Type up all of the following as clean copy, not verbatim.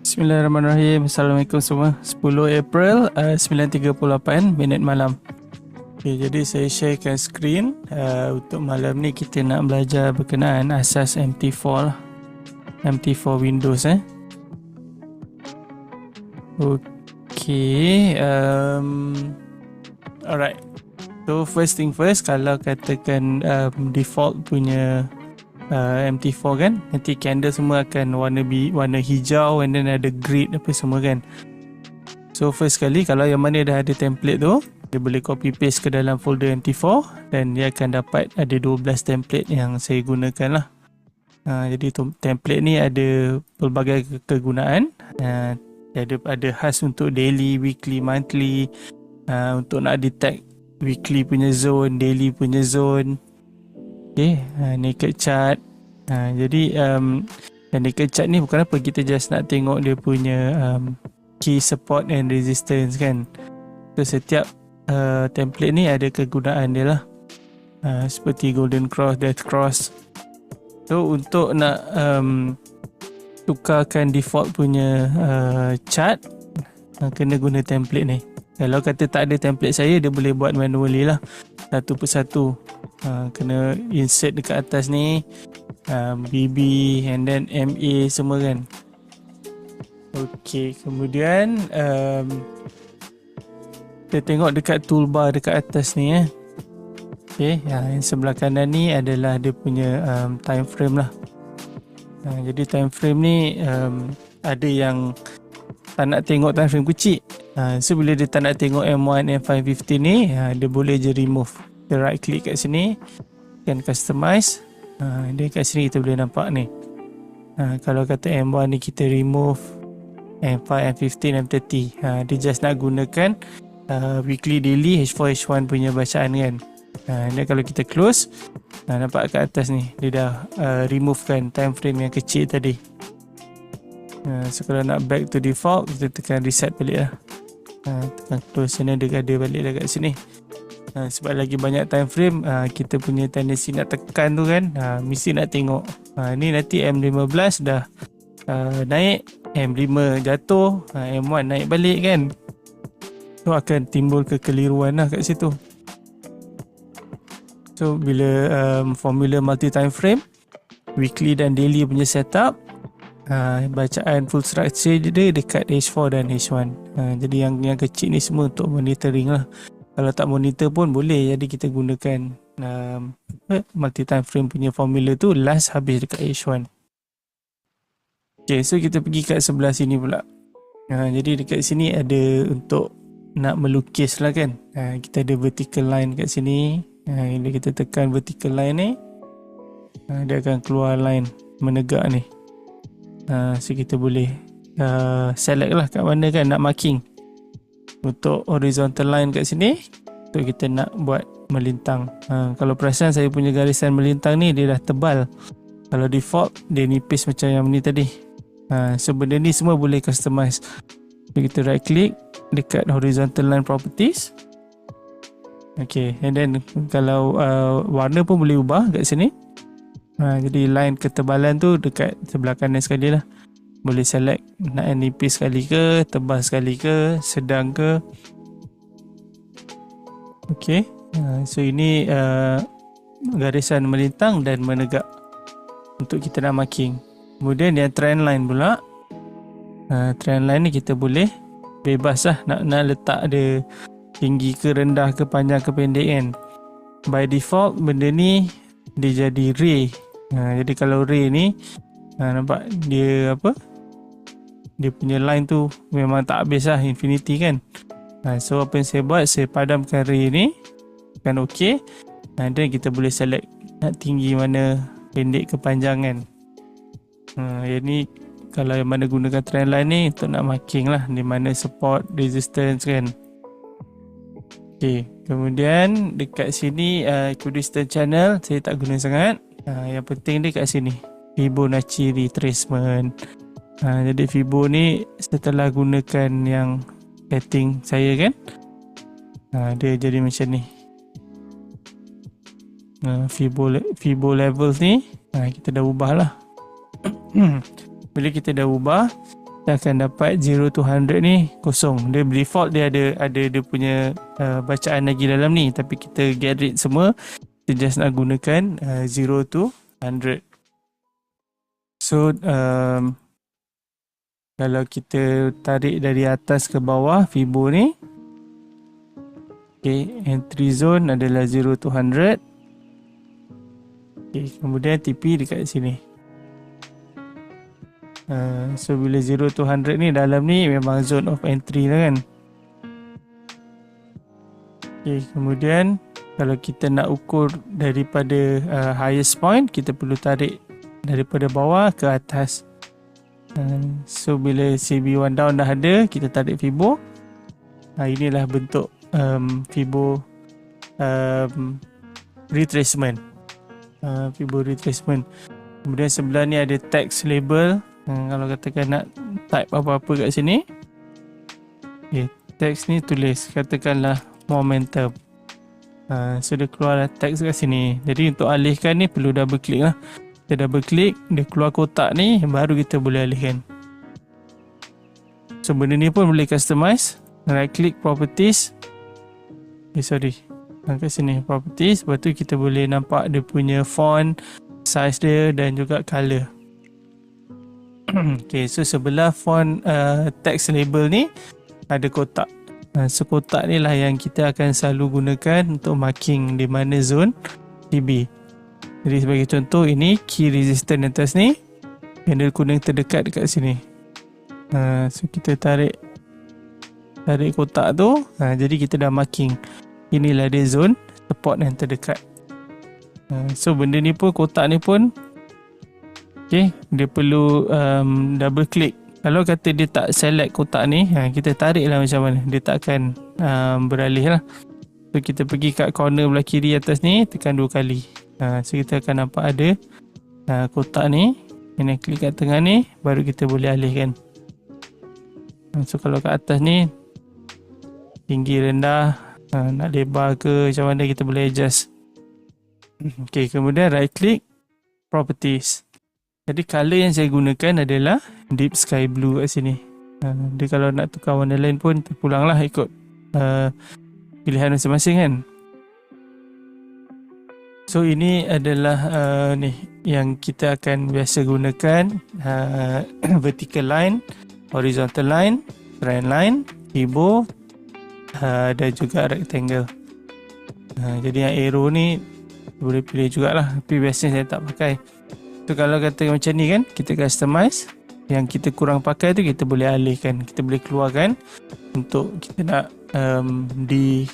Bismillahirrahmanirrahim. Assalamualaikum semua. 10 April 9.38 minit malam. Okay, jadi saya sharekan skrin. Untuk malam ni kita nak belajar berkenaan asas MT4 lah. MT4 Windows Okay. Alright. So first thing first, kalau katakan default punya MT4 kan, nanti candle semua akan warna hijau, and then ada grid apa semua kan. So first sekali, kalau yang mana dah ada template tu, dia boleh copy paste ke dalam folder MT4 dan dia akan dapat ada 12 template yang saya gunakan lah. Jadi template ni ada pelbagai kegunaan. Ada khas untuk daily, weekly, monthly, untuk nak detect weekly punya zone, daily punya zone. Okay, naked chart. Jadi naked chart ni bukan apa, kita just nak tengok dia punya key support and resistance kan. So setiap template ni ada kegunaan dia lah, seperti golden cross, death cross. So untuk nak tukarkan default punya chart, kena guna template ni. Kalau kata tak ada template saya, dia boleh buat manually lah, satu persatu. Kena insert dekat atas ni, BB and then MA semua kan. Ok, kemudian kita tengok dekat toolbar dekat atas ni ok, yang sebelah kanan ni adalah dia punya time frame lah. Jadi time frame ni ada yang tak nak tengok time frame kecil. So bila dia tak nak tengok M1, M550 ni, dia boleh je remove. Kita right click kat sini, can customize. Dia kat sini kita boleh nampak ni. Kalau kata M1 ni kita remove, M5, M15, M30. Dia just nak gunakan weekly, daily, H4, H1 punya bacaan kan. Dia kalau kita close, nampak kat atas ni, dia dah removekan time frame yang kecil tadi. So kalau nak back to default, kita tekan reset balik lah. Tekan close, sini dia ada balik dah kat sini. Sebab lagi banyak time frame, kita punya tendency nak tekan tu kan, mesti nak tengok. Ni nanti M15 dah naik, M5 jatuh, M1 naik balik kan. So akan timbul kekeliruan lah kat situ. So bila formula multi time frame, weekly dan daily punya setup, bacaan full structure dia dekat H4 dan H1. Jadi yang kecil ni semua untuk monitoring lah. Kalau tak monitor pun boleh, jadi kita gunakan multi time frame punya formula tu last habis dekat H1. Okay, so kita pergi kat sebelah sini pula. Jadi dekat sini ada untuk nak melukis lah kan. Kita ada vertical line kat sini. Bila kita tekan vertical line ni, dia akan keluar line menegak ni. So kita boleh select lah kat mana kan nak marking. Untuk horizontal line kat sini, untuk kita nak buat melintang. Kalau perasan saya punya garisan melintang ni dia dah tebal. Kalau default dia nipis macam yang ni tadi. So benda ni semua boleh customize. So kita right click dekat horizontal line properties. Okay, and then kalau warna pun boleh ubah kat sini. Jadi line ketebalan tu dekat sebelah kanan sekali lah. Boleh select nak nipis sekali ke, tebal sekali ke, sedang ke. Okay, so ini garisan melintang dan menegak untuk kita nak marking. Kemudian yang trend line pula, trend line ni kita boleh bebas lah nak letak dia tinggi ke rendah ke, panjang ke pendek kan. By default benda ni dia jadi ray. Jadi kalau ray ni, nampak dia apa, dia punya line tu memang tak habis lah, infinity kan. So apa yang saya buat, saya padamkan ray ni kan, ok. Dan kita boleh select nak tinggi mana, pendek ke panjang kan. Yang ni kalau yang mana gunakan trend line ni untuk nak marking lah di mana support, resistance kan. Ok, kemudian dekat sini equidistant channel saya tak guna sangat. Yang penting dia kat sini, Fibonacci retracement. Jadi Fibo ni setelah gunakan yang setting saya kan, dia jadi macam ni. Fibo levels ni kita dah ubah lah. Bila kita dah ubah, kita akan dapat 0 to 100 ni kosong. Dia default dia ada dia punya bacaan lagi dalam ni, tapi kita get rid semua. Kita just nak gunakan 0 to 100. So kalau kita tarik dari atas ke bawah Fibo ni, okay, entry zone adalah 0 to 100. Okay, kemudian TP dekat sini. So bila 0 to 100 ni, dalam ni memang zone of entry lah kan. Okay, kemudian kalau kita nak ukur daripada highest point, kita perlu tarik daripada bawah ke atas. So bila CB1 down dah ada, kita tarik Fibo. Inilah bentuk Fibo retracement. Fibo retracement. Kemudian sebelah ni ada text label. Kalau katakan nak type apa-apa kat sini, okay, text ni tulis katakanlah momentum. So dia keluar text kat sini. Jadi untuk alihkan ni perlu double click lah. Kita double click, dia keluar kotak ni, baru kita boleh alihkan. So benda ni pun boleh customize. Right click properties. Kat sini properties. Lepas tu kita boleh nampak dia punya font, size dia dan juga color. Okay, so sebelah font text label ni ada kotak. So kotak ni lah yang kita akan selalu gunakan untuk marking di mana zone TB. Jadi sebagai contoh, ini key resistance atas ni, handle kuning terdekat dekat sini. So kita tarik kotak tu, jadi kita dah marking. Inilah dia zone support yang terdekat. So benda ni pun, kotak ni pun, okay, dia perlu double click. Kalau kata dia tak select kotak ni, kita tarik lah macam mana, dia tak akan beralih lah. So kita pergi kat corner belah kiri atas ni, tekan 2 kali. So kita akan nampak ada kotak ni. Kena klik kat tengah ni, baru kita boleh alihkan. So kalau kat atas ni, tinggi rendah, nak lebar ke macam mana, kita boleh adjust. Okay, kemudian right click properties. Jadi color yang saya gunakan adalah deep sky blue kat sini. Dia kalau nak tukar warna lain pun terpulang lah ikut pilihan masing-masing kan. So ini adalah ni yang kita akan biasa gunakan, vertical line, horizontal line, trend line, Fibo dan juga rectangle. Jadi yang arrow ni boleh pilih jugalah, tapi biasanya saya tak pakai. So kalau kata macam ni kan, kita customize. Yang kita kurang pakai tu kita boleh alihkan, kita boleh keluarkan untuk kita nak di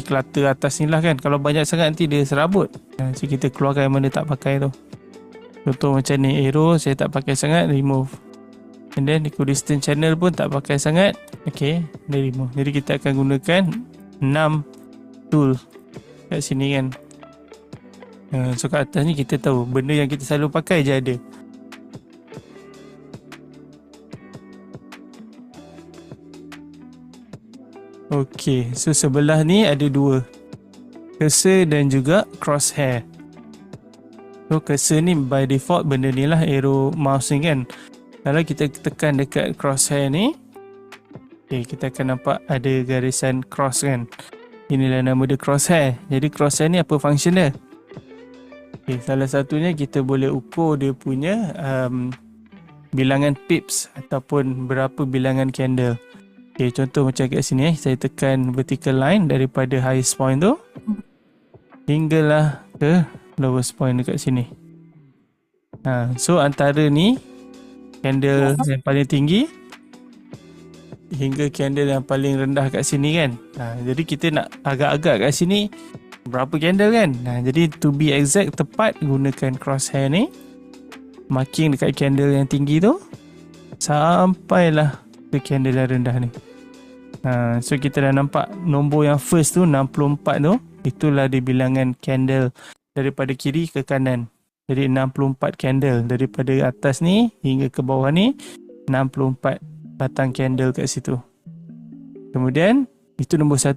clutter atas ni lah kan. Kalau banyak sangat nanti dia serabut. So kita keluarkan yang mana tak pakai tu. Contoh macam ni, arrow saya tak pakai sangat, remove. And then equidistant channel pun tak pakai sangat, okay, dia remove. Jadi kita akan gunakan 6 tool kat sini kan. So kat atas ni kita tahu benda yang kita selalu pakai je ada. Okay, so sebelah ni ada 2, cursor dan juga crosshair. So cursor ni by default benda ni lah arrow mouse ni kan. Kalau kita tekan dekat crosshair ni, okay, kita akan nampak ada garisan cross kan. Inilah nama dia crosshair. Jadi crosshair ni apa function dia? Okay, salah satunya kita boleh ukur dia punya bilangan pips ataupun berapa bilangan candle. Okay, contoh macam kat sini saya tekan vertical line daripada highest point tu hinggalah ke lowest point dekat sini. So antara ni candle yang paling tinggi hingga candle yang paling rendah kat sini kan. Jadi kita nak agak-agak kat sini berapa candle kan. Jadi to be exact, tepat, gunakan crosshair ni, marking dekat candle yang tinggi tu sampailah ke candle yang rendah ni. So kita dah nampak nombor yang first tu 64 tu, itulah dia bilangan candle daripada kiri ke kanan. Jadi 64 candle daripada atas ni hingga ke bawah ni, 64 batang candle kat situ. Kemudian itu nombor 1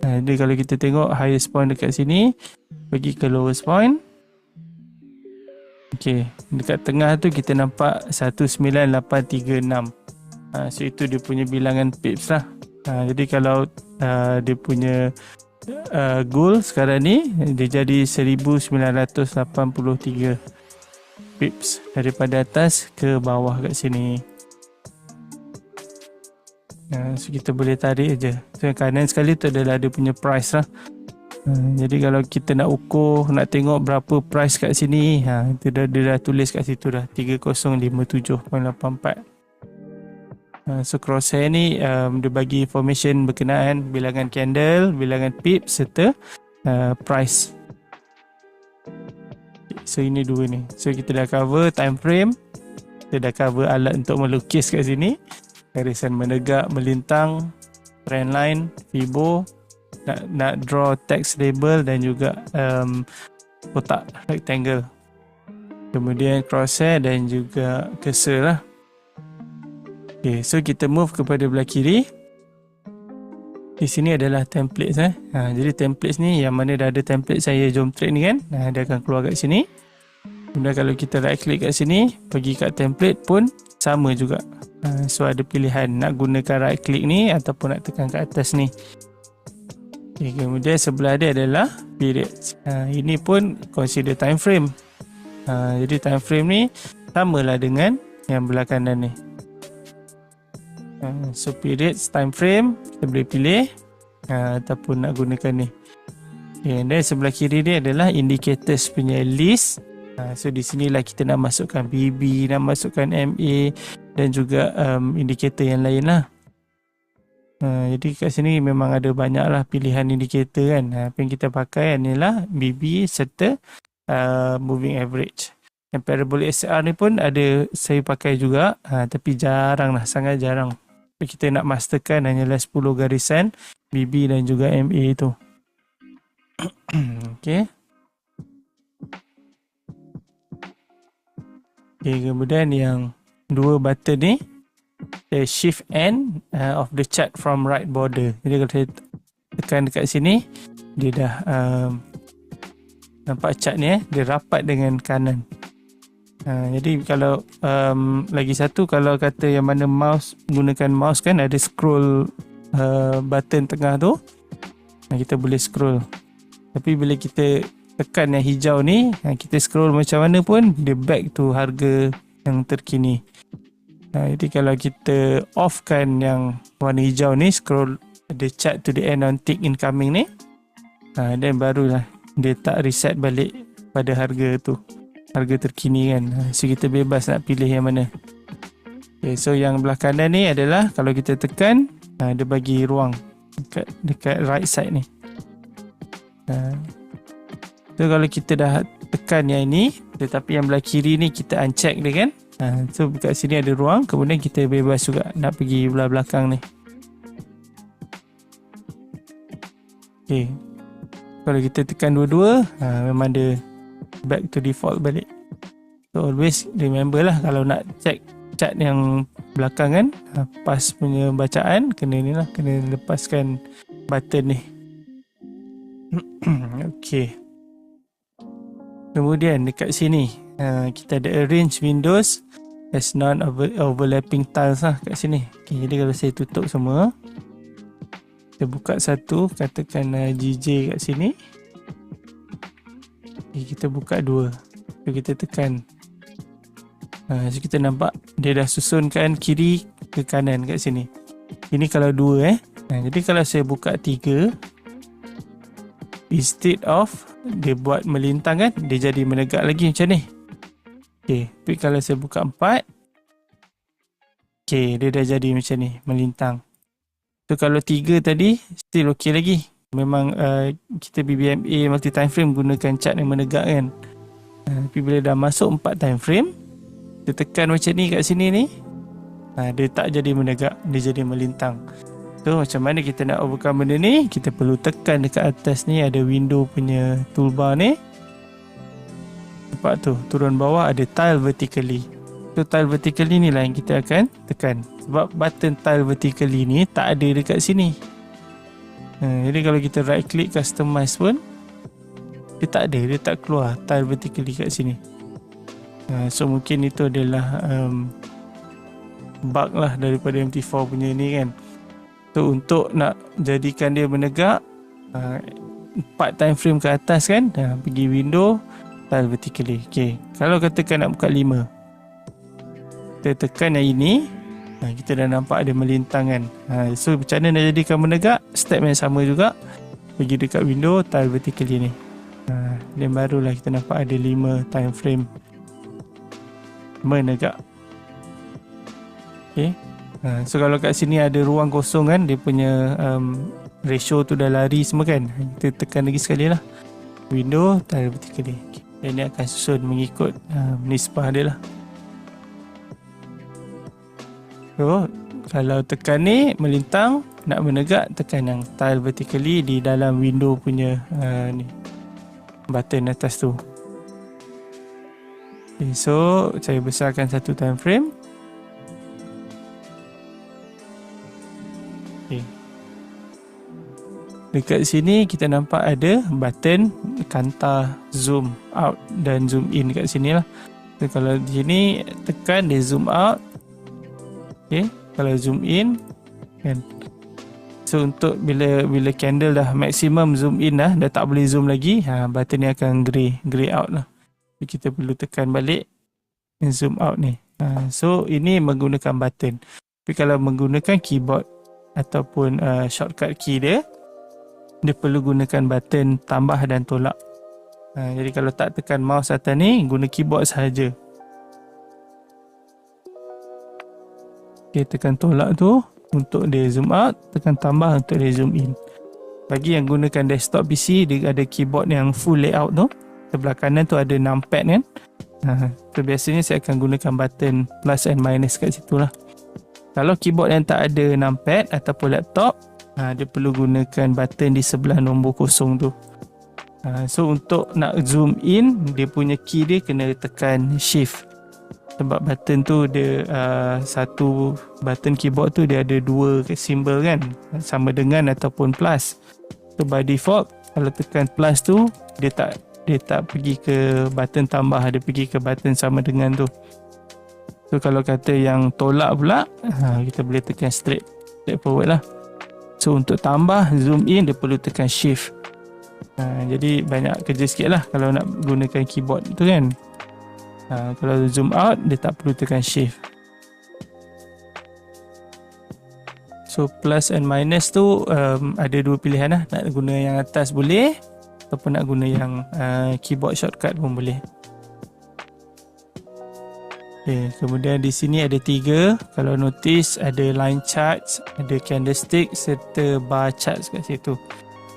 Jadi kalau kita tengok highest point dekat sini, pergi ke lowest point. Okay, dekat tengah tu kita nampak 19836. So itu dia punya bilangan pips lah. Jadi kalau dia punya goal sekarang ni, dia jadi 1983 pips daripada atas ke bawah kat sini. So kita boleh tarik je. So yang kanan sekali tu adalah dia punya price lah. Jadi kalau kita nak ukur, nak tengok berapa price kat sini, itu dia dah tulis kat situ dah, 3057.84. So crosshair ni dia bagi information berkenaan bilangan candle, bilangan pips serta price. So ini dua ni. So kita dah cover time frame, kita dah cover alat untuk melukis kat sini, garisan menegak, melintang, trend line, Fibo, nak draw text label dan juga kotak rectangle, kemudian crosshair dan juga cursor lah. Okay, so kita move kepada belah kiri. Di sini adalah templates jadi templates ni yang mana dah ada template saya Jom Trade ni kan, dia akan keluar kat sini. Kemudian kalau kita right click kat sini, pergi kat template pun sama juga. So ada pilihan nak gunakan right click ni ataupun nak tekan kat atas ni. Okay, kemudian sebelah dia adalah periods. Ini pun consider time frame. Jadi time frame ni samalah dengan yang belah kanan ni. So periods, time frame kita boleh pilih ataupun nak gunakan ni. Okay, dan sebelah kiri ni adalah indicators punya list. So di sinilah kita nak masukkan BB, nak masukkan MA dan juga indikator yang lain lah. Jadi kat sini memang ada banyak lah pilihan indikator kan. Apa yang kita pakai adalah BB serta moving average. Yang parabolic SR ni pun ada saya pakai juga, tapi jarang lah, sangat jarang. Kita nak masterkan hanyalah 10 garisan BB dan juga MA tu. Okay. Okay, kemudian yang dua button ni, the shift end of the chart from right border. Jadi kalau saya tekan dekat sini, dia dah nampak chart ni dia rapat dengan kanan. Jadi kalau lagi satu, kalau kata yang mana mouse, gunakan mouse kan ada scroll button tengah tu, kita boleh scroll. Tapi bila kita tekan yang hijau ni, kita scroll macam mana pun dia back to harga yang terkini. Jadi kalau kita off kan yang warna hijau ni, scroll the chart to the end on tick incoming ni, dan barulah dia tak reset balik pada harga tu, harga terkini kan. So kita bebas nak pilih yang mana. Okay, so yang belah kanan ni adalah kalau kita tekan, dia bagi ruang dekat right side ni. So kalau kita dah tekan yang ini, tetapi yang belah kiri ni kita uncheck dia kan. So kat sini ada ruang, kemudian kita bebas juga nak pergi belah belakang ni. Okay, kalau kita tekan dua-dua, memang dia back to default balik. So always remember lah, kalau nak check chart yang belakang kan, pas punya bacaan, kena ni lah, kena lepaskan button ni. Okay, kemudian dekat sini kita ada arrange windows as non-overlapping tiles lah kat sini. Okay, jadi kalau saya tutup semua, kita buka satu, katakan GJ kat sini. Okay, kita buka dua, so kita tekan, so kita nampak dia dah susunkan kiri ke kanan kat sini. Ini kalau dua jadi kalau saya buka tiga, instead of dia buat melintang kan, dia jadi menegak lagi macam ni. Okay, tapi kalau saya buka 4, okay, dia dah jadi macam ni, melintang. So kalau 3 tadi still okay lagi. Memang kita BBMA multi time frame gunakan chart yang menegak kan. Tapi bila dah masuk 4 time frame, kita tekan macam ni kat sini ni, dia tak jadi menegak, dia jadi melintang. So macam mana kita nak overcome benda ni? Kita perlu tekan dekat atas ni, ada window punya toolbar ni. Nampak tu, turun bawah ada tile vertically. So tile vertically ni lah yang kita akan tekan. Sebab button tile vertically ni tak ada dekat sini. Jadi kalau kita right click customize pun, dia tak ada, dia tak keluar tile vertically kat sini. So mungkin itu adalah bug lah daripada MT4 punya ni kan. So untuk nak jadikan dia menegak, 4 time frame ke atas kan, pergi window, tile vertically. Okay, kalau katakan nak buka 5, kita tekan yang ini, kita dah nampak ada melintang kan. So macam mana nak jadikan menegak? Step yang sama juga, pergi dekat window, tile vertically ni. Dan barulah kita nampak ada 5 time frame menegak. Okay. So kalau kat sini ada ruang kosong kan, dia punya ratio tu dah lari semua kan, kita tekan lagi sekali lah, window, tile vertically. Okay. Dan dia akan susun mengikut nisbah dia lah. So kalau tekan ni melintang, nak menegak, tekan yang tile vertically di dalam window punya ni button atas tu. Okay, so saya besarkan satu time frame. Okay. Dekat sini kita nampak ada button kantar zoom out dan zoom in dekat sini lah. So, kalau di sini tekan dia zoom out. Okay. Kalau zoom in kan. So untuk bila candle dah maksimum zoom in dah tak boleh zoom lagi, button ni akan grey out lah. Jadi kita perlu tekan balik zoom out ni. So ini menggunakan button. Tapi kalau menggunakan keyboard ataupun shortcut key dia perlu gunakan button tambah dan tolak. Jadi kalau tak tekan mouse atas ni, guna keyboard sahaja. Okay, tekan tolak tu untuk dia zoom out, tekan tambah untuk dia zoom in. Bagi yang gunakan desktop PC, dia ada keyboard yang full layout tu. Sebelah kanan tu ada numpad kan. So biasanya saya akan gunakan button plus and minus kat situ lah. Kalau keyboard yang tak ada numpad ataupun laptop, dia perlu gunakan button di sebelah nombor kosong tu. So untuk nak zoom in, dia punya key dia kena tekan shift. Sebab button tu dia satu button keyboard tu dia ada 2 simbol kan, sama dengan ataupun plus. So by default kalau tekan plus tu dia tak pergi ke button tambah, dia pergi ke button sama dengan tu. So kalau kata yang tolak pula, kita boleh tekan straight forward lah. So untuk tambah zoom in dia perlu tekan shift. Jadi banyak kerja sikit lah kalau nak gunakan keyboard tu kan. Kalau zoom out dia tak perlu tekan shift. So plus and minus tu ada 2 pilihan lah. Nak guna yang atas boleh, ataupun nak guna yang keyboard shortcut pun boleh. Okay, kemudian di sini ada 3. Kalau notice ada line charts, ada candlestick serta bar charts kat situ.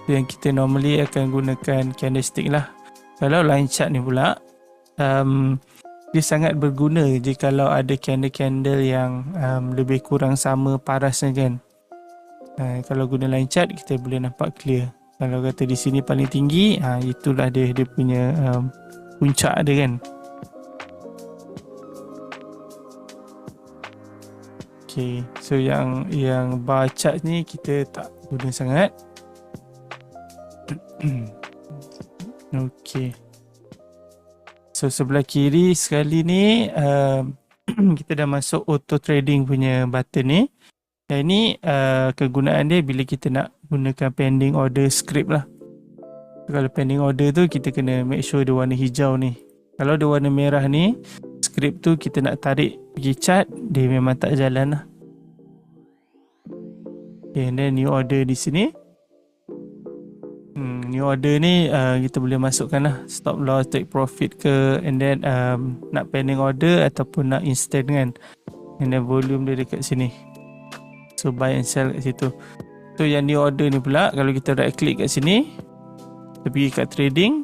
So, yang kita normally akan gunakan candlestick lah. Kalau line chart ni pula dia sangat berguna jikalau ada candle-candle yang lebih kurang sama parasnya kan. Kalau guna line chart kita boleh nampak clear. Kalau kata di sini paling tinggi, itulah dia punya puncak dia kan. Okay, so yang bar chart ni kita tak guna sangat. Okay. So sebelah kiri sekali ni kita dah masuk auto trading punya button ni. Yang ni kegunaan dia bila kita nak gunakan pending order script lah. Kalau pending order tu kita kena make sure dia warna hijau ni. Kalau dia warna merah ni, script tu kita nak tarik pergi chart, dia memang tak jalan lah. Okay, and then new order di sini. New order ni kita boleh masukkan lah stop loss, take profit ke, and then nak pending order ataupun nak instant kan. And then volume dia dekat sini. So buy and sell kat situ. So yang new order ni pula, kalau kita right click kat sini, kita pergi kat trading,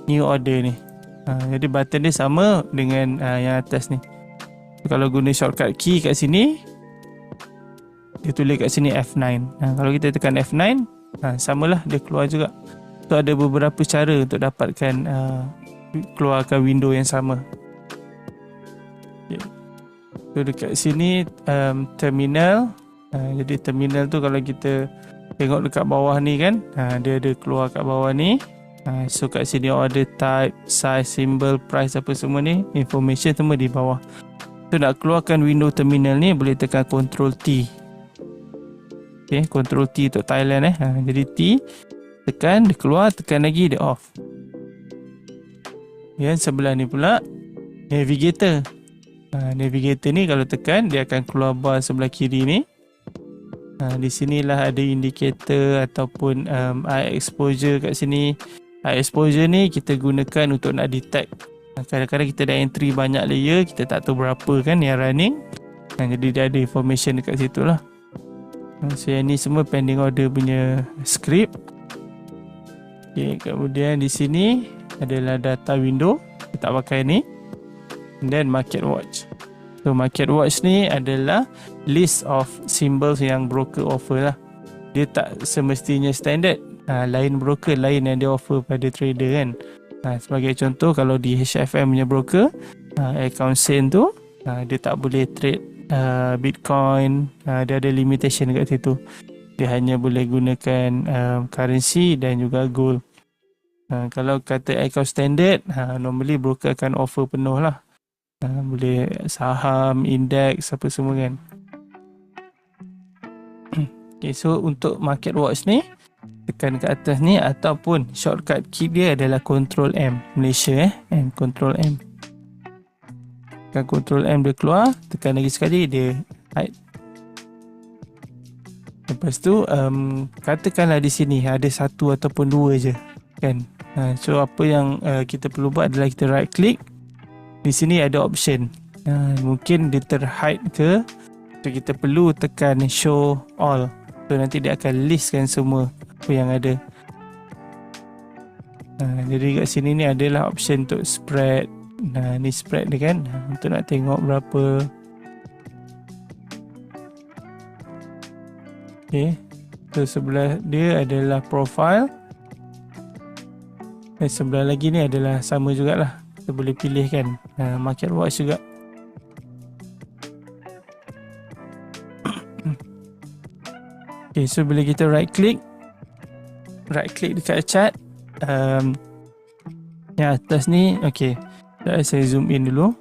new order ni. Jadi button dia sama dengan yang atas ni. So, kalau guna shortcut key kat sini, dia tulis kat sini F9. Kalau kita tekan F9, samalah dia keluar juga. So ada beberapa cara untuk dapatkan keluarkan window yang sama. Okay. So dekat sini terminal. Jadi terminal tu kalau kita tengok dekat bawah ni kan, dia ada keluar kat bawah ni. So kat sini order type, size, symbol, price apa semua ni, information semua di bawah. So nak keluarkan window terminal ni boleh tekan Ctrl T. Okay, Ctrl T untuk Thailand jadi T, tekan, dia keluar, tekan lagi, dia off. Yang sebelah ni pula navigator. Navigator ni kalau tekan dia akan keluar bar sebelah kiri ni. Di sinilah ada indikator ataupun eye exposure kat sini. Eye exposure ni kita gunakan untuk nak detect. Kadang-kadang kita dah entry banyak layer, kita tak tahu berapa kan yang running. Jadi dia ada information dekat situ lah. So yang ni semua pending order punya script. Okay, kemudian di sini adalah data window. Kita tak pakai ni. And then market watch. So market watch ni adalah list of symbols yang broker offer lah. Dia tak semestinya standard. Lain broker, lain yang dia offer pada trader kan. Sebagai contoh, kalau di HFM punya broker, account Sen tu, dia tak boleh trade Bitcoin. Dia ada limitation kat situ. Dia hanya boleh gunakan currency dan juga gold. Kalau kata account standard, normally broker akan offer penuh lah. Boleh saham, indeks, apa semua kan. Okay, so untuk market watch ni, tekan ke atas ni ataupun shortcut key dia adalah Ctrl M. Malaysia and Ctrl M. Tekan Ctrl M dia keluar, tekan lagi sekali dia hide. Lepas tu katakanlah di sini ada satu ataupun dua je kan. So apa yang kita perlu buat adalah kita right click. Di sini ada option. Mungkin dia terhide ke. So kita perlu tekan show all. So nanti dia akan listkan semua apa yang ada. Jadi kat sini ni adalah option untuk spread. Ni spread dia kan, untuk nak tengok berapa. Okay, so sebelah dia adalah profile. Dan sebelah lagi ni adalah sama jugalah. Kita boleh pilih kan, market watch juga. Okay, so bila kita right click dekat chart, yang atas ni, okay, saya zoom in dulu.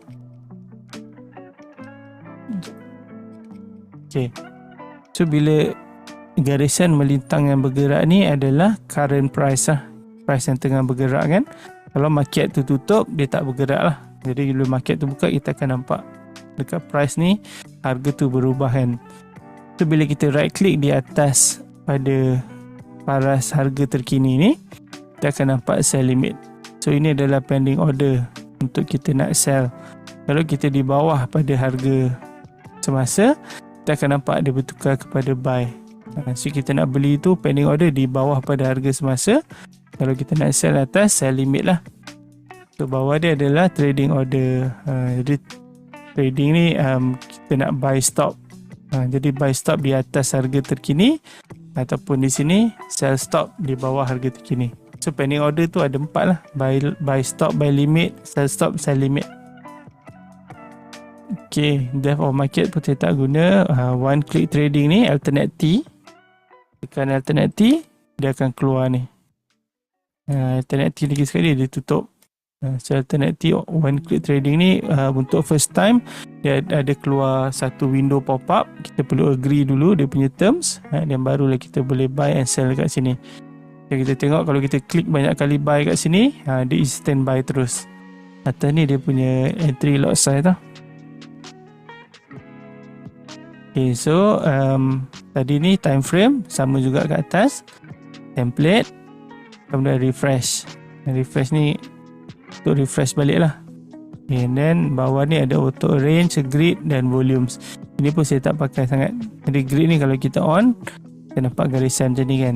Okay, so bila garisan melintang yang bergerak ni adalah current price lah, price yang tengah bergerak kan. Kalau market tu tutup, dia tak bergerak lah. Jadi bila market tu buka, kita akan nampak dekat price ni harga tu berubah kan. So bila kita right click di atas pada paras harga terkini ni, kita akan nampak sell limit. So ini adalah pending order untuk kita nak sell. Kalau kita di bawah pada harga semasa, kita akan nampak dia bertukar kepada buy. So kita nak beli tu pending order di bawah pada harga semasa. Kalau kita nak sell atas, sell limit lah. So bawah dia adalah trading order. Jadi trading ni kita nak buy stop. Jadi buy stop di atas harga terkini, ataupun di sini sell stop di bawah harga terkini. So pending order tu ada 4 lah. Buy stop, buy limit, sell stop, sell limit. Okay, depth of market pun saya tak guna. One click trading ni, alternate T. Tekan alternate T, dia akan keluar ni. Alternate T lagi sekali dia tutup. So alternate T, one click trading ni untuk first time dia ada keluar satu window pop up. Kita perlu agree dulu dia punya terms, dan barulah kita boleh buy and sell kat sini. Jadi kita tengok kalau kita klik banyak kali buy kat sini, dia instant buy terus. Atas ni dia punya entry lot size tau. Okay, so tadi ni time frame sama juga kat atas. Template, kemudian refresh. Refresh ni untuk refresh balik lah. Okay, and then bawah ni ada auto arrange, grid dan volumes. Ini pun saya tak pakai sangat. Jadi grid ni kalau kita on, kita nampak garisan macam ni kan.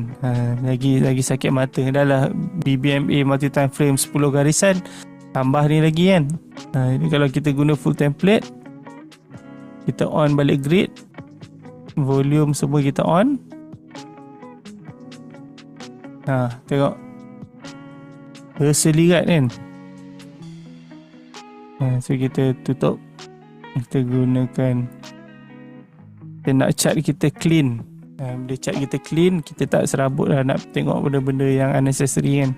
Lagi sakit mata. Dah lah BBMA multi time frame 10 garisan, tambah ni lagi kan. Jadi kalau kita guna full template, kita on balik grid, volume semua kita on. Tengok berselirat kan. So kita tutup. Kita gunakan, kita nak chart kita clean. Bila chart kita clean, kita tak serabut lah nak tengok benda-benda yang unnecessary kan.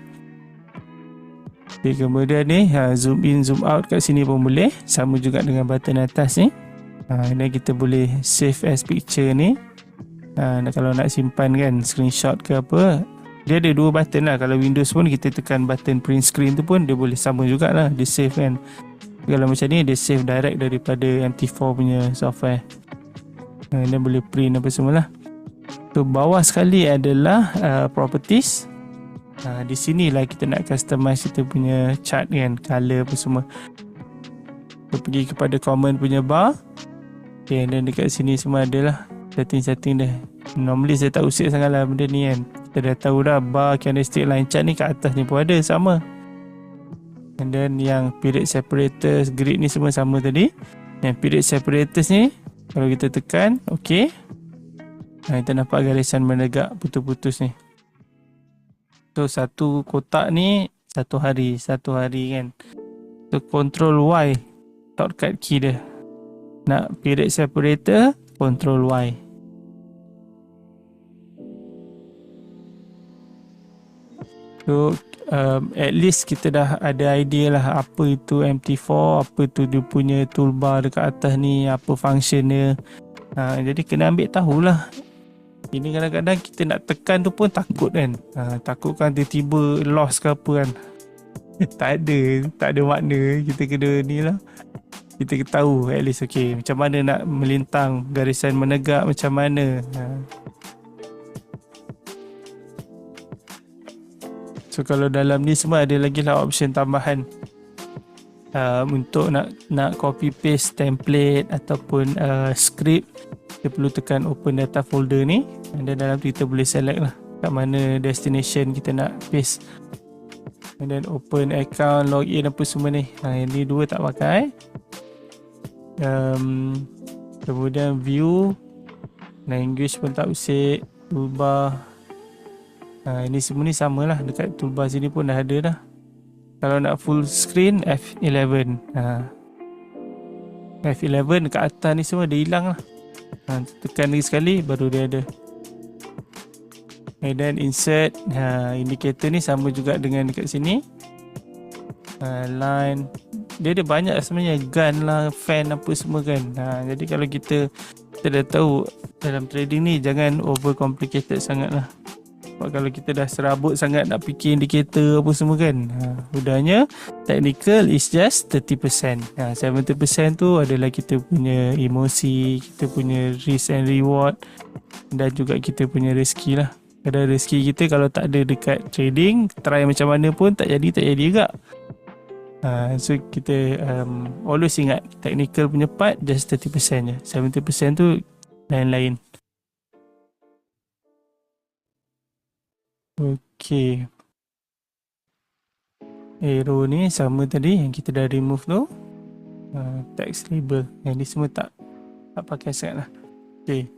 Okay, kemudian ni zoom in zoom out kat sini pun boleh, sama juga dengan button atas ni. Dan kita boleh save as picture ni. Kalau nak simpan kan screenshot ke apa, dia ada dua button lah. Kalau Windows pun kita tekan button print screen tu pun dia boleh sama jugalah, dia save kan. Kalau macam ni dia save direct daripada MT4 punya software. Dia boleh print apa semualah. So bawah sekali adalah properties. Di sini lah kita nak customize kita punya chart kan, color apa semua. So pergi kepada common punya bar. Okay, dan dekat sini semua adalah setting-setting dah. Normally saya tak usik sangat lah benda ni kan. Kita dah tahu dah bar, candlestick, line chart ni kat atas ni pun ada sama. And then yang period separators, grid ni semua sama tadi. Yang period separators ni kalau kita tekan ok, kita nampak garisan menegak putus-putus ni. So satu kotak ni satu hari kan. So control Y shortcut key dia. Nak period separator, control Y. So at least kita dah ada idea lah apa itu MT4, apa tu dia punya toolbar dekat atas ni, apa function dia. Jadi kena ambil tahulah. Ini kadang-kadang kita nak tekan tu pun takut kan. Takut kan tiba-tiba lost ke apa kan. tak ada makna. Kita kena ni lah. Kita tahu at least okay, macam mana nak melintang garisan menegak macam mana. So kalau dalam ni semua ada lagi lah option tambahan. Untuk nak copy paste template ataupun script, kita perlu tekan open data folder ni, dan dalam tu kita boleh select lah kat mana destination kita nak paste, and then open account, login apa semua ni. Yang ni dua tak pakai. Kemudian view, language pun tak usik, toolbar. Ini semua ni sama lah, dekat toolbar sini pun dah ada dah. Kalau nak full screen F11, F11 dekat atas ni semua dia hilang lah. Tekan lagi sekali baru dia ada. And then insert, indicator ni sama juga dengan dekat sini. Line, dia ada banyak sebenarnya, gun lah, fan apa semua kan. Jadi kalau kita dah tahu dalam trading ni jangan over complicated sangat lah. Sebab kalau kita dah serabut sangat nak fikir indikator apa semua kan, udahnya technical is just 30%. 70% tu adalah kita punya emosi, kita punya risk and reward, dan juga kita punya rezeki lah. Kadang rezeki kita kalau tak ada dekat trading, try macam mana pun tak jadi juga. So kita always ingat technical punya part just 30% je, 70% tu lain-lain. Okay, arrow ni sama tadi yang kita dah remove tu. Text label, yang ni semua tak pakai sangat lah. Okay,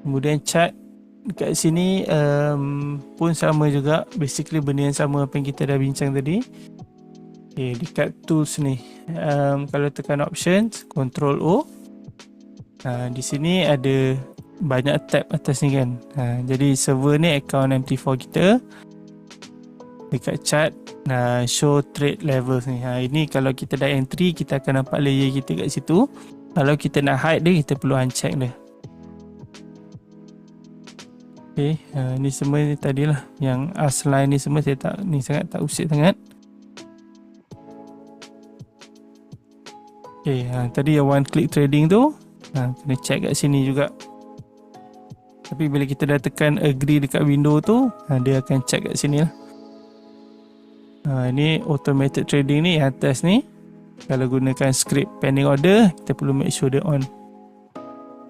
kemudian chart dekat sini pun sama juga, basically benda yang sama apa yang kita dah bincang tadi. Okay, dekat tools ni, kalau tekan options, control O, di sini ada banyak tab atas ni kan. Jadi server ni account MT4 kita. Dekat chart, show trade levels ni. Ini kalau kita dah entry, kita akan nampak layer kita kat situ. Kalau kita nak hide dia, kita perlu uncheck dia. Okay, ni semua ni tadilah. Yang line ni semua saya sangat tak usik sangat. Okay, tadi yang one click trading tu, kena check kat sini juga. Tapi bila kita dah tekan agree dekat window tu, dia akan check kat sini lah. Ini automated trading ni yang atas ni. Kalau gunakan script pending order, kita perlu make sure dia on.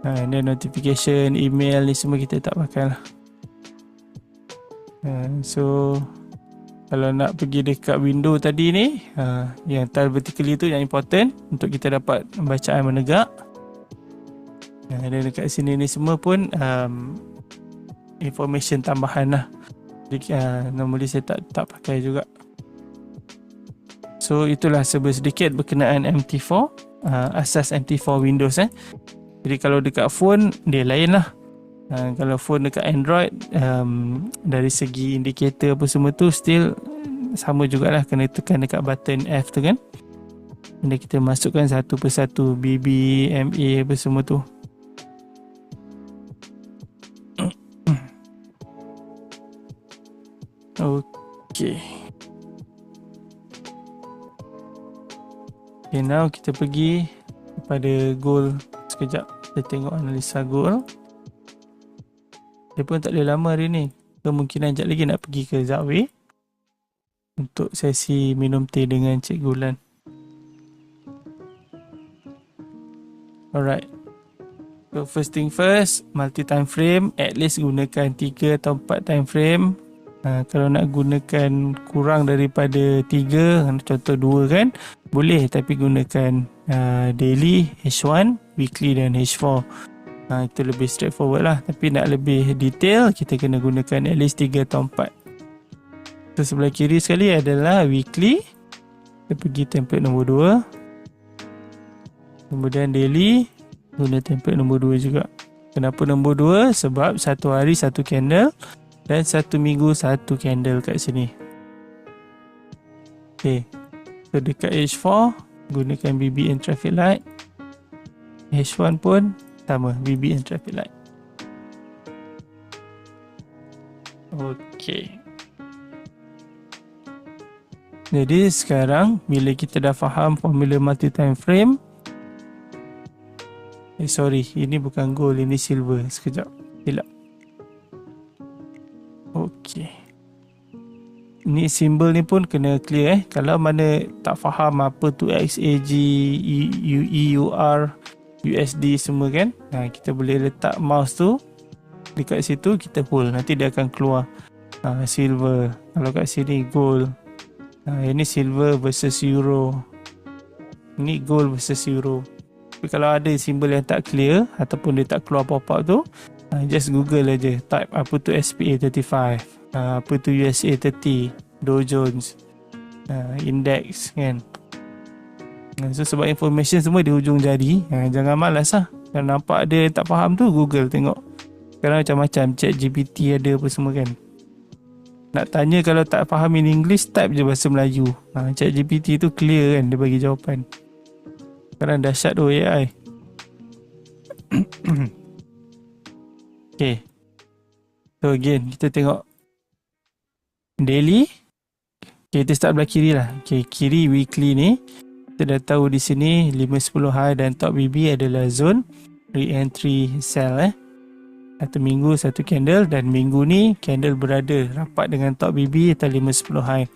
Then notification, email ni semua kita tak pakai lah. So kalau nak pergi dekat window tadi ni, yang tile vertically tu yang important untuk kita dapat bacaan menegak. Dan dekat sini ni semua pun information tambahan lah. Jadi normally saya tak pakai juga. So itulah sedikit berkenaan MT4, asas MT4 Windows. Jadi kalau dekat phone dia lain lah. Kalau phone dekat Android, dari segi indikator apa semua tu still sama jugalah, kena tekan dekat button F tu kan. Dan kita masukkan satu persatu BB, MA apa semua tu. Okay. Okay, now kita pergi kepada goal sekejap. Kita tengok analisa goal. Dia pun tak boleh lama hari ni. Kemungkinan sekejap lagi nak pergi ke Zawi untuk sesi minum teh dengan Cik Gulan. Alright. So first thing first, multi time frame. At least gunakan 3 atau 4 time frame. Kalau nak gunakan kurang daripada 3, contoh 2 kan, boleh, tapi gunakan daily, H1, weekly dan H4. Itu lebih straightforward lah. Tapi nak lebih detail, kita kena gunakan at least 3 atau 4. So sebelah kiri sekali adalah weekly. Kita pergi template nombor 2. Kemudian daily, guna template nombor 2 juga. Kenapa nombor 2? Sebab satu hari satu candle dan satu minggu satu candle kat sini. Okay. So dekat H4 gunakan BB and traffic light. H1 pun sama, BB and traffic light. Okay. Jadi sekarang bila kita dah faham formula multi time frame. Sorry, ini bukan gold, ini silver. Sekejap, silap. Okey. Ni simbol ni pun kena clear Kalau mana tak faham apa tu XAG, EUR, USD semua kan. Kita boleh letak mouse tu dekat situ, kita pull, nanti dia akan keluar silver. Kalau kat sini gold. Ini silver versus euro. Ini gold versus euro. Tapi kalau ada simbol yang tak clear ataupun dia tak keluar pop-up tu, just Google aja, type apa tu SPA 35, apa tu USA 30, Dow Jones, index kan. So sebab information semua di hujung jari, jangan malas lah. Kalau nampak ada yang tak faham tu, Google tengok. Sekarang macam-macam, ChatGPT ada apa semua kan. Nak tanya kalau tak faham in English, type je bahasa Melayu. ChatGPT tu clear kan, dia bagi jawapan. Sekarang dahsyat tu AI. Okay. So again, kita tengok daily. Okay, kita start belah kiri lah. Okay, kiri weekly ni, kita dah tahu di sini 5-10 high dan top BB adalah zone re-entry sell. Satu minggu satu candle, dan minggu ni candle berada rapat dengan top BB atau 5-10 high.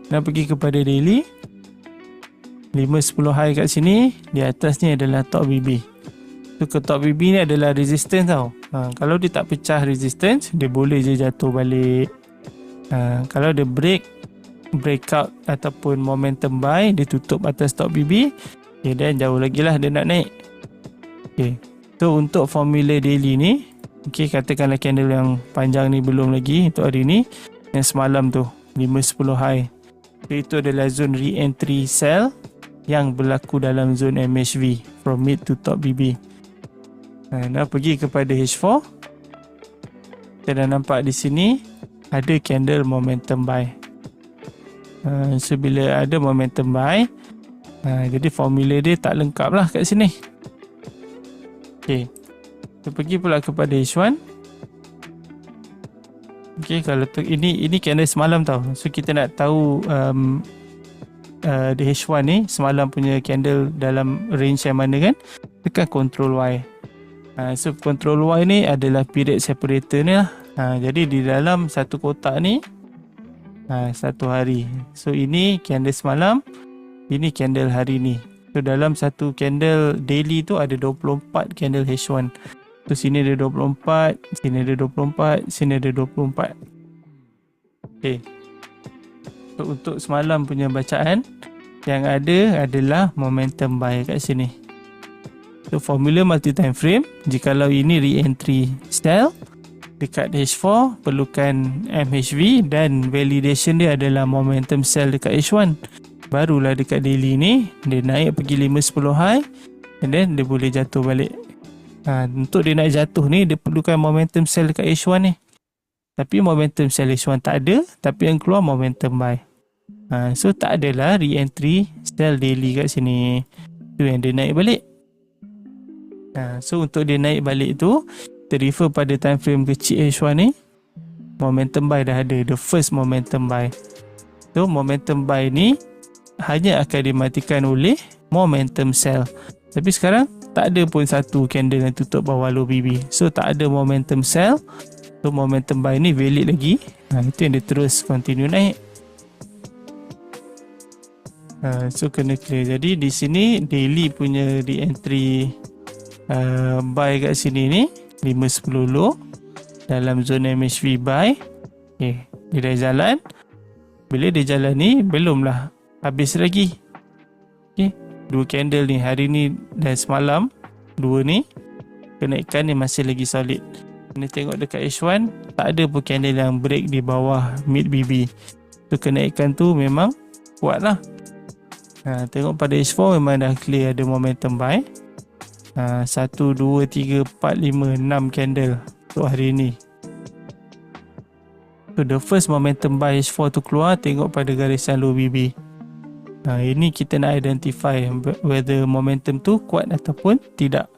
Nak pergi kepada daily. 5-10 high kat sini, di atas ni adalah top BB. So ke top BB ni adalah resistance tau. Kalau dia tak pecah resistance, dia boleh je jatuh balik. Kalau dia breakout ataupun momentum buy, dia tutup atas top BB, okay, dan jauh lagi lah dia nak naik. Okay. So untuk formula daily ni, okay, katakanlah candle yang panjang ni belum lagi untuk hari ni, yang semalam tu 5-10 high. So itu adalah zone re-entry sell yang berlaku dalam zone MHV from mid to top BB. Nak pergi kepada H4, kita dah nampak di sini ada candle momentum buy. So bila ada momentum buy, jadi formula dia tak lengkap lah kat sini. Okay, kita pergi pula kepada H1. Okay, kalau ini candle semalam tau. So kita nak tahu di H1 ni semalam punya candle dalam range yang mana kan, tekan control Y. So control Y ni adalah period separator ni lah. Jadi di dalam satu kotak ni satu hari. So ini candle semalam, ini candle hari ni. So dalam satu candle daily tu ada 24 candle H1. So sini ada 24, sini ada 24, sini ada 24. Okay. So untuk semalam punya bacaan, yang ada adalah momentum buy kat sini. So formula multi time frame, jikalau ini re-entry sell dekat H4, perlukan MHV dan validation dia adalah momentum sell dekat H1. Barulah dekat daily ni dia naik pergi 5-10 high, and then dia boleh jatuh balik. Untuk dia nak jatuh ni, dia perlukan momentum sell dekat H1 ni. Tapi momentum sell H1 tak ada, tapi yang keluar momentum buy. So tak adalah re-entry sell daily kat sini. Tu yang dia naik balik. So untuk dia naik balik tu, kita refer pada time frame kecil H1 ni, momentum buy dah ada, the first momentum buy. So momentum buy ni hanya akan dimatikan oleh momentum sell. Tapi sekarang tak ada pun satu candle yang tutup bawah low BB. So tak ada momentum sell. So momentum buy ni valid lagi. Itu yang dia terus continue naik. So kena clear. Jadi di sini daily punya re-entry buy kat sini ni 5-10 low dalam zone MHV buy. Okay, dia dah jalan. Bila dia jalan ni belumlah habis lagi. Okay, dua candle ni hari ni dan semalam, dua ni kenaikan ni masih lagi solid. Kena tengok dekat H1, tak ada pun candle yang break di bawah mid BB. So kenaikan tu memang kuat lah. Tengok pada H4 memang dah clear ada momentum buy. 1, 2, 3, 4, 5, 6 candle untuk hari ni. So the first momentum buy H4 tu keluar, tengok pada garisan low BB. Ini kita nak identify whether momentum tu kuat ataupun tidak.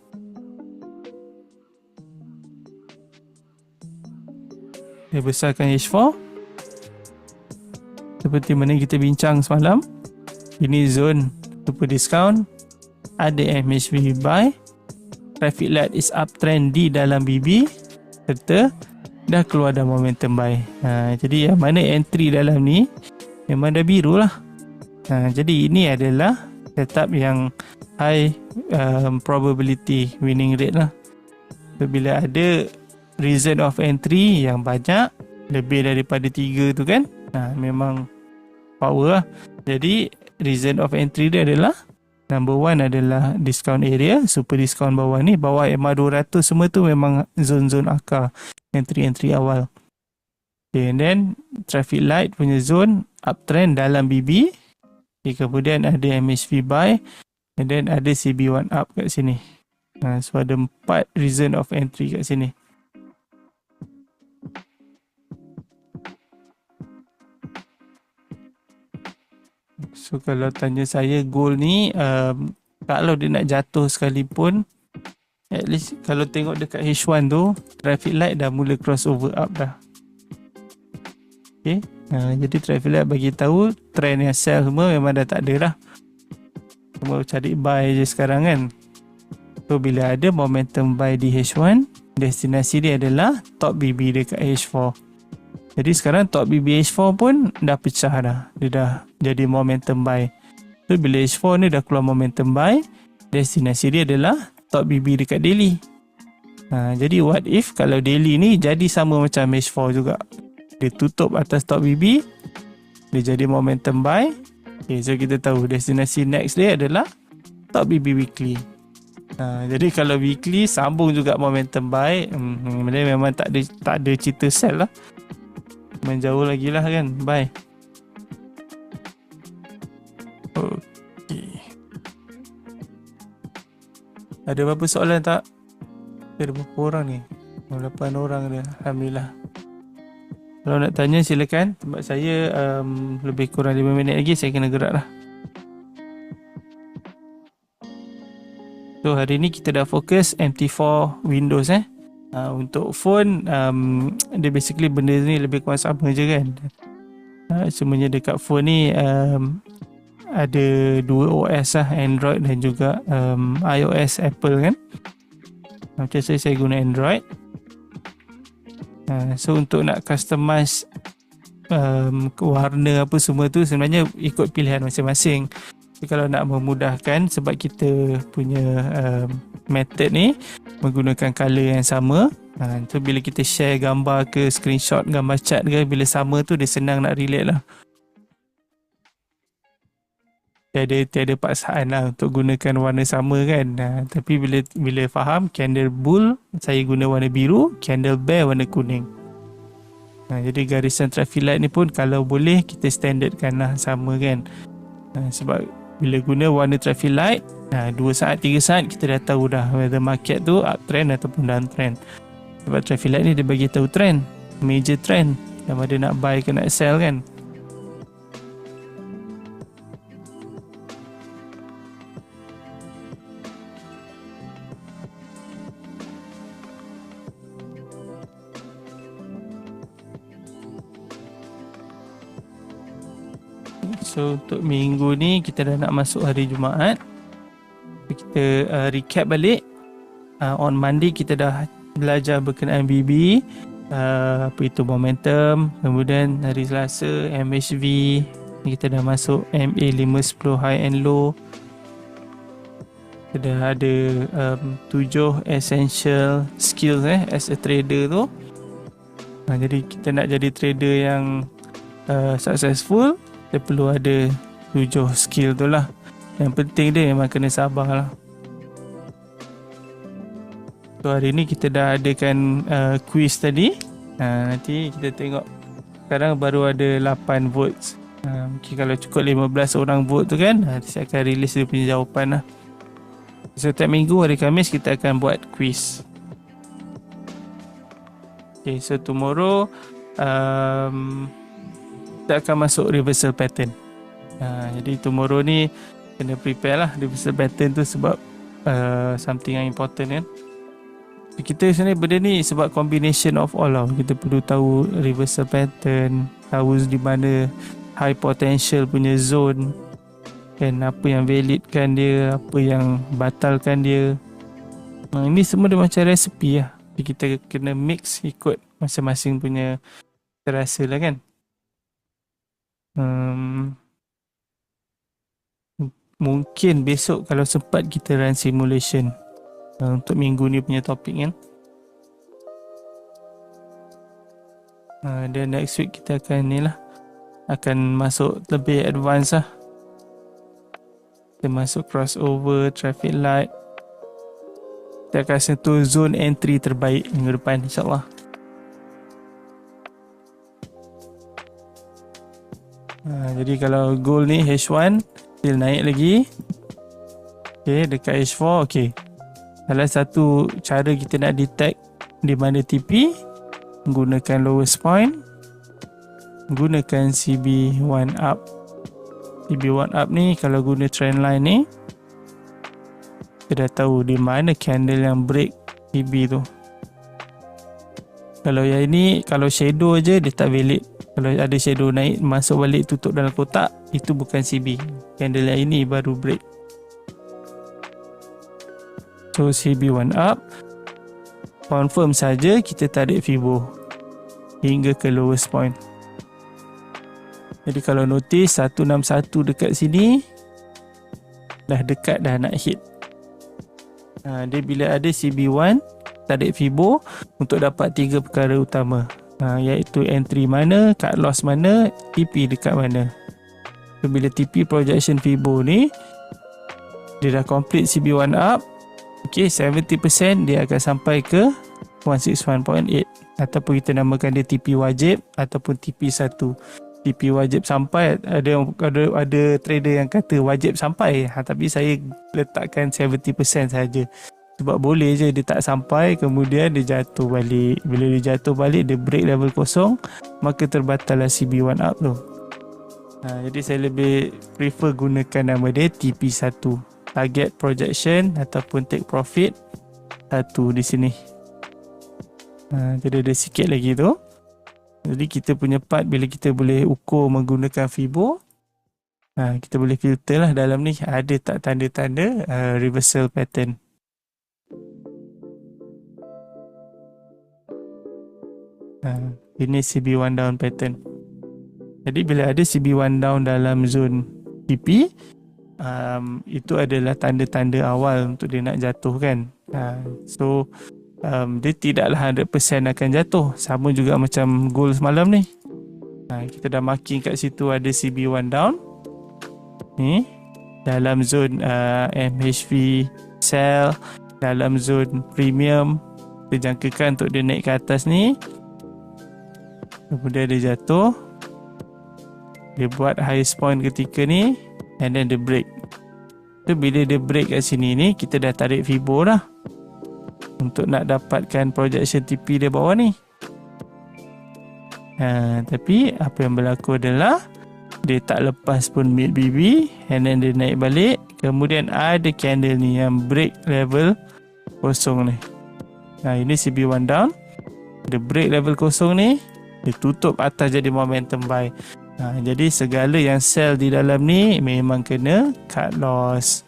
Dia besarkan H4 seperti mana kita bincang semalam. Ini zone super discount, ada MHV buy, traffic light is uptrend di dalam BB, serta dah keluar dah momentum buy. Jadi yang mana entry dalam ni memang dah biru lah. Jadi ini adalah setup yang high probability winning rate lah. So, bila ada reason of entry yang banyak, lebih daripada 3 tu kan, memang power lah. Jadi reason of entry dia adalah number 1 adalah discount area, super discount bawah ni, bawah MA200 semua tu memang zone-zone akar, entry-entry awal. Okay, and then traffic light punya zone uptrend dalam BB. Okay, kemudian ada MHV buy, and then ada CB1 up kat sini. So ada 4 reason of entry kat sini. So kalau tanya saya goal ni, kalau dia nak jatuh sekalipun, at least kalau tengok dekat H1 tu, traffic light dah mula crossover up dah. Okay, jadi traffic light bagi tahu trend yang sell semua memang dah tak ada dah. Semua cari buy je sekarang kan. So bila ada momentum buy di H1, destinasi dia adalah top BB dekat H4. Jadi sekarang top BB H4 pun dah pecah dah. Dia dah jadi momentum buy. So bila H4 ni dah keluar momentum buy, destinasi dia adalah top BB dekat daily. Jadi what if kalau daily ni jadi sama macam H4 juga. Dia tutup atas top BB, dia jadi momentum buy. Okay, so kita tahu destinasi next dia adalah top BB weekly. Jadi kalau weekly sambung juga momentum buy, memang tak ada cerita sell lah. Menjauh lagi lah kan, bye. Okay. Ada berapa soalan tak? Ada berapa orang ni? 8 orang dia, alhamdulillah. Kalau nak tanya silakan. Tempat saya lebih kurang 5 minit lagi saya kena gerak lah. So hari ni kita dah fokus MT4 Windows untuk phone, dia basically benda ni lebih kurang sama je kan. Semuanya dekat phone ni ada 2 OS lah, Android dan juga iOS Apple kan. Macam saya guna Android. So untuk nak customize warna apa semua tu sebenarnya ikut pilihan masing-masing. So, kalau nak memudahkan, sebab kita punya method ni menggunakan color yang sama, so bila kita share gambar ke screenshot gambar chart ke, bila sama tu dia senang nak relate lah. Tiada paksaan lah untuk gunakan warna sama kan. Tapi bila faham, candle bull saya guna warna biru, candle bear warna kuning. Jadi garisan traffic light ni pun kalau boleh kita standardkan lah sama kan. Sebab bila guna warna traffic light, 2 saat 3 saat kita dah tahu dah whether market tu uptrend ataupun downtrend. Sebab traffic light ni dia bagi tahu trend, major trend, sama ada nak buy ke nak sell kan. So untuk minggu ni kita dah nak masuk hari Jumaat. Kita recap balik. On Monday kita dah belajar berkenaan BB, apa itu momentum. Kemudian hari Selasa MHV, kita dah masuk MA 510 high and low. Kita dah ada 7 essential skills as a trader tu. Jadi kita nak jadi trader yang successful, kita perlu ada 7 skill tu lah. Yang penting dia memang kena sabar lah. So hari ni kita dah adakan quiz tadi. Nanti kita tengok. Sekarang baru ada 8 votes. Mungkin kalau cukup 15 orang vote tu kan, saya akan release dia punya jawapan lah. Setiap minggu hari Khamis kita akan buat quiz. Okay, so tomorrow kita akan masuk reversal pattern. Jadi tomorrow ni kena prepare lah reversal pattern tu sebab something yang important kan. Kita sebenarnya benda ni sebab combination of all lah. Kita perlu tahu reversal pattern, tahu di mana high potential punya zone, kan, apa yang validkan dia, apa yang batalkan dia. Ini semua dia macam resipi lah. Kita kena mix ikut masing-masing punya terasa lah kan. Mungkin besok kalau sempat kita run simulation untuk minggu ni punya topik kan. Dan next week kita akan ni lah, akan masuk lebih advance lah. Kita masuk crossover, traffic light. Kita akan sentuh zone entry terbaik minggu depan insyaAllah. Jadi kalau goal ni H1 still naik lagi. Okay, dekat H4 okay. Salah satu cara kita nak detect di mana TP, gunakan lowest point, gunakan CB1 up. CB1 up ni kalau guna trend line ni, kita dah tahu di mana candle yang break CB tu. Kalau yang ini, kalau shadow je dia tak valid. Kalau ada shadow naik masuk balik tutup dalam kotak, itu bukan CB. Candle yang ini baru break. So CB1 up, confirm saja kita tarik Fibo hingga ke lowest point. Jadi kalau notice 161 dekat sini dah dekat dah nak hit. Dia bila ada CB1 tarik Fibo untuk dapat 3 perkara utama, iaitu entry mana, cut loss mana, TP dekat mana. So, bila TP projection Fibo ni dia dah complete CB1 up, okay, 70% dia akan sampai ke 161.8 ataupun kita namakan dia TP wajib ataupun TP1. TP wajib sampai, ada trader yang kata wajib sampai, tapi saya letakkan 70% saja. Sebab boleh je dia tak sampai, kemudian dia jatuh balik. Bila dia jatuh balik, dia break level kosong, maka terbatal lah CB1 up tu. Jadi saya lebih prefer gunakan nama dia TP1, target projection ataupun take profit 1 di sini. Jadi ada sikit lagi tu. Jadi kita punya part bila kita boleh ukur menggunakan Fibo, kita boleh filter lah dalam ni ada tak tanda-tanda reversal pattern. Ini CB1 down pattern. Jadi bila ada CB1 down dalam zone TP, itu adalah tanda-tanda awal untuk dia nak jatuh kan. So dia tidaklah 100% akan jatuh. Sama juga macam goal semalam ni. Kita dah marking kat situ ada CB1 down ni dalam zone MHV sell, dalam zone premium. Kita jangkakan untuk dia naik ke atas ni, kemudian dia jatuh, dia buat highest point ketika ni, and then dia break. So bila dia break kat sini ni, kita dah tarik Fibo dah untuk nak dapatkan projection TP dia bawah ni. Tapi apa yang berlaku adalah dia tak lepas pun mid BB, and then dia naik balik, kemudian ada candle ni yang break level kosong ni. Ini CB1 down, dia break level kosong ni, dia tutup atas jadi momentum buy. Jadi segala yang sell di dalam ni memang kena cut loss.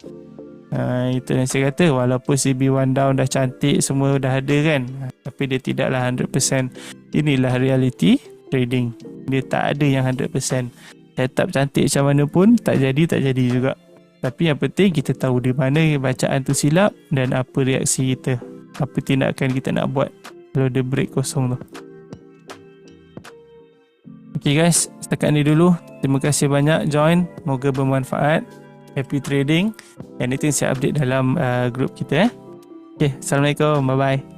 Itu yang saya kata, walaupun CB1 down dah cantik, semua dah ada kan, tapi dia tidaklah 100%. Inilah reality trading, dia tak ada yang 100%. Setup cantik macam mana pun tak jadi juga. Tapi yang penting kita tahu di mana bacaan tu silap dan apa reaksi kita, apa tindakan kita nak buat kalau dia break kosong tu. Okay guys, setakat ni dulu. Terima kasih banyak join, moga bermanfaat. Happy trading. Anything saya update dalam group kita. Okay, Assalamualaikum, bye bye.